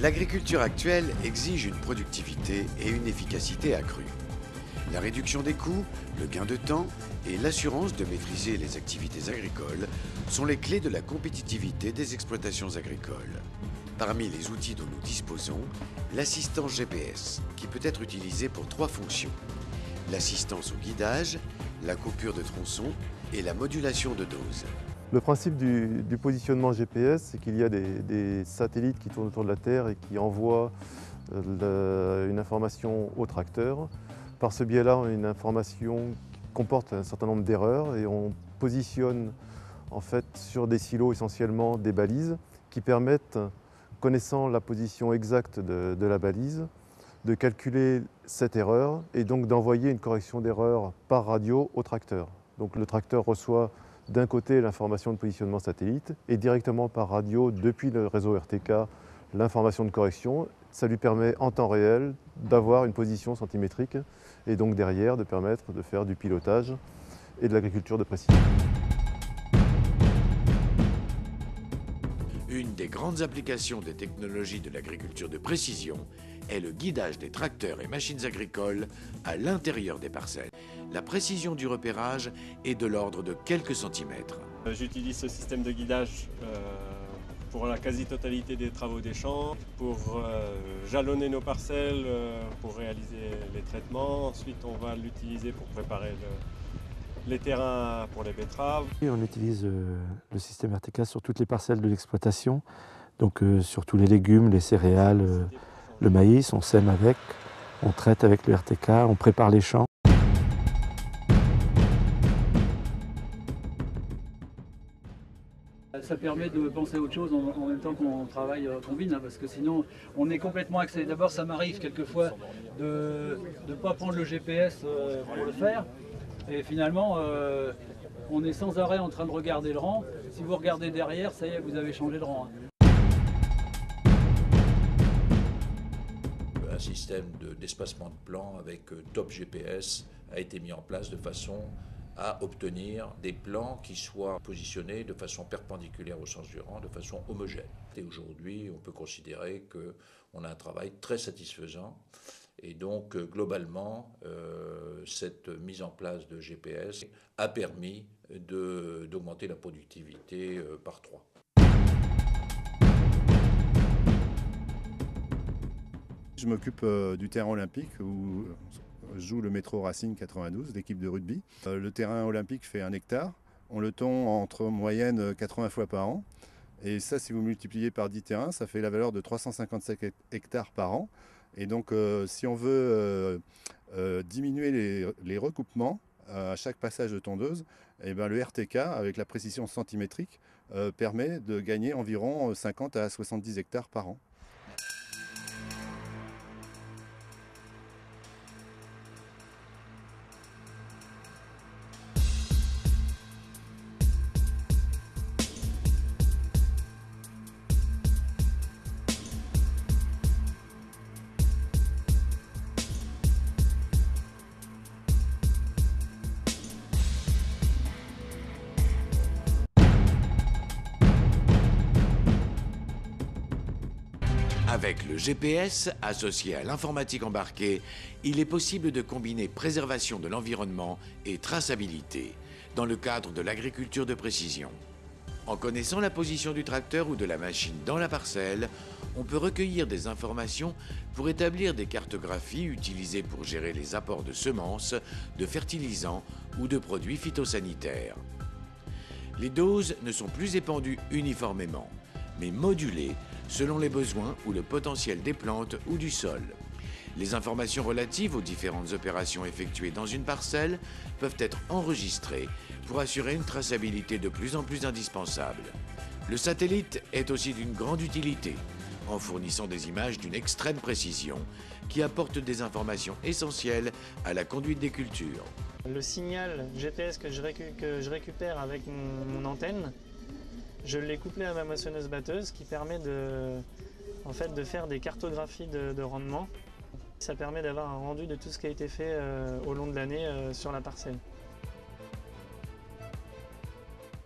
L'agriculture actuelle exige une productivité et une efficacité accrues. La réduction des coûts, le gain de temps et l'assurance de maîtriser les activités agricoles sont les clés de la compétitivité des exploitations agricoles. Parmi les outils dont nous disposons, l'assistance GPS, qui peut être utilisée pour 3 fonctions. L'assistance au guidage, la coupure de tronçons et la modulation de dose. Le principe du positionnement GPS, c'est qu'il y a des satellites qui tournent autour de la Terre et qui envoient une information au tracteur. Par ce biais-là, on a une information qui comporte un certain nombre d'erreurs et on positionne en fait sur des silos essentiellement des balises qui permettent, connaissant la position exacte de la balise, de calculer cette erreur et donc d'envoyer une correction d'erreur par radio au tracteur. Donc le tracteur reçoit d'un côté l'information de positionnement satellite et directement par radio depuis le réseau RTK l'information de correction. Ça lui permet en temps réel d'avoir une position centimétrique et donc derrière de permettre de faire du pilotage et de l'agriculture de précision. Une des grandes applications des technologies de l'agriculture de précision est le guidage des tracteurs et machines agricoles à l'intérieur des parcelles. La précision du repérage est de l'ordre de quelques centimètres. J'utilise ce système de guidage pour la quasi-totalité des travaux des champs, pour jalonner nos parcelles, pour réaliser les traitements. Ensuite, on va l'utiliser pour préparer les terrains pour les betteraves. Et on utilise le système RTK sur toutes les parcelles de l'exploitation, donc sur tous les légumes, les céréales, le maïs, on sème avec, on traite avec le RTK, on prépare les champs. Ça permet de penser à autre chose en même temps qu'on travaille en combine, parce que sinon on est complètement axé. D'abord, ça m'arrive quelquefois de ne pas prendre le GPS pour le faire, et finalement on est sans arrêt en train de regarder le rang. Si vous regardez derrière, ça y est, vous avez changé de rang. Un système d'espacement de plan avec Top GPS a été mis en place de façon à obtenir des plans qui soient positionnés de façon perpendiculaire au sens du rang, de façon homogène. Et aujourd'hui, on peut considérer qu'on a un travail très satisfaisant. Et donc, globalement, cette mise en place de GPS a permis d'augmenter la productivité par 3. Je m'occupe du terrain olympique où joue le Métro Racing 92, l'équipe de rugby. Le terrain olympique fait 1 hectare. On le tond entre moyenne 80 fois par an. Et ça, si vous multipliez par 10 terrains, ça fait la valeur de 355 hectares par an. Et donc, si on veut diminuer les recoupements à chaque passage de tondeuse, eh ben, le RTK, avec la précision centimétrique, permet de gagner environ 50 à 70 hectares par an. Avec le GPS associé à l'informatique embarquée, il est possible de combiner préservation de l'environnement et traçabilité dans le cadre de l'agriculture de précision. En connaissant la position du tracteur ou de la machine dans la parcelle, on peut recueillir des informations pour établir des cartographies utilisées pour gérer les apports de semences, de fertilisants ou de produits phytosanitaires. Les doses ne sont plus épandues uniformément, mais modulées selon les besoins ou le potentiel des plantes ou du sol. Les informations relatives aux différentes opérations effectuées dans une parcelle peuvent être enregistrées pour assurer une traçabilité de plus en plus indispensable. Le satellite est aussi d'une grande utilité, en fournissant des images d'une extrême précision qui apportent des informations essentielles à la conduite des cultures. Le signal GPS que je récupère avec mon antenne, je l'ai couplé à ma moissonneuse-batteuse qui permet de faire des cartographies de rendement. Ça permet d'avoir un rendu de tout ce qui a été fait au long de l'année sur la parcelle.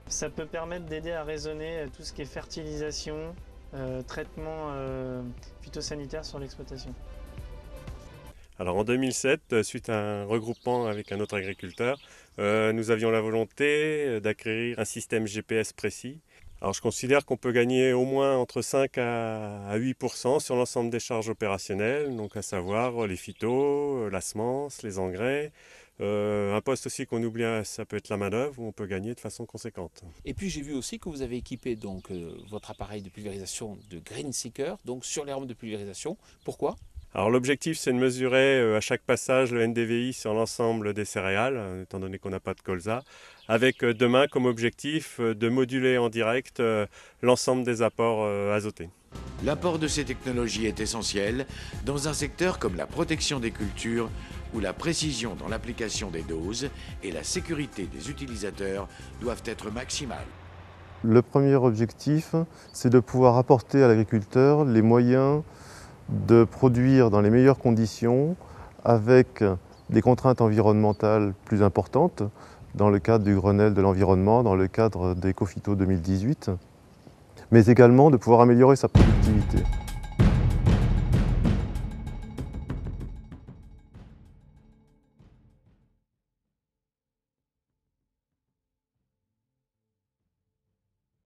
Ça peut permettre d'aider à raisonner tout ce qui est fertilisation, traitement phytosanitaire sur l'exploitation. Alors en 2007, suite à un regroupement avec un autre agriculteur, nous avions la volonté d'acquérir un système GPS précis. Alors je considère qu'on peut gagner au moins entre 5 à 8% sur l'ensemble des charges opérationnelles, donc à savoir les phytos, la semence, les engrais. Un poste aussi qu'on oublie, ça peut être la main-d'œuvre, où on peut gagner de façon conséquente. Et puis j'ai vu aussi que vous avez équipé donc, votre appareil de pulvérisation de Green Seeker, donc sur les rampes de pulvérisation. Pourquoi ? Alors l'objectif, c'est de mesurer à chaque passage le NDVI sur l'ensemble des céréales, étant donné qu'on n'a pas de colza, avec demain comme objectif de moduler en direct l'ensemble des apports azotés. L'apport de ces technologies est essentiel dans un secteur comme la protection des cultures, où la précision dans l'application des doses et la sécurité des utilisateurs doivent être maximales. Le premier objectif, c'est de pouvoir apporter à l'agriculteur les moyens de produire dans les meilleures conditions avec des contraintes environnementales plus importantes dans le cadre du Grenelle de l'environnement, dans le cadre d'Ecophyto 2018, mais également de pouvoir améliorer sa productivité.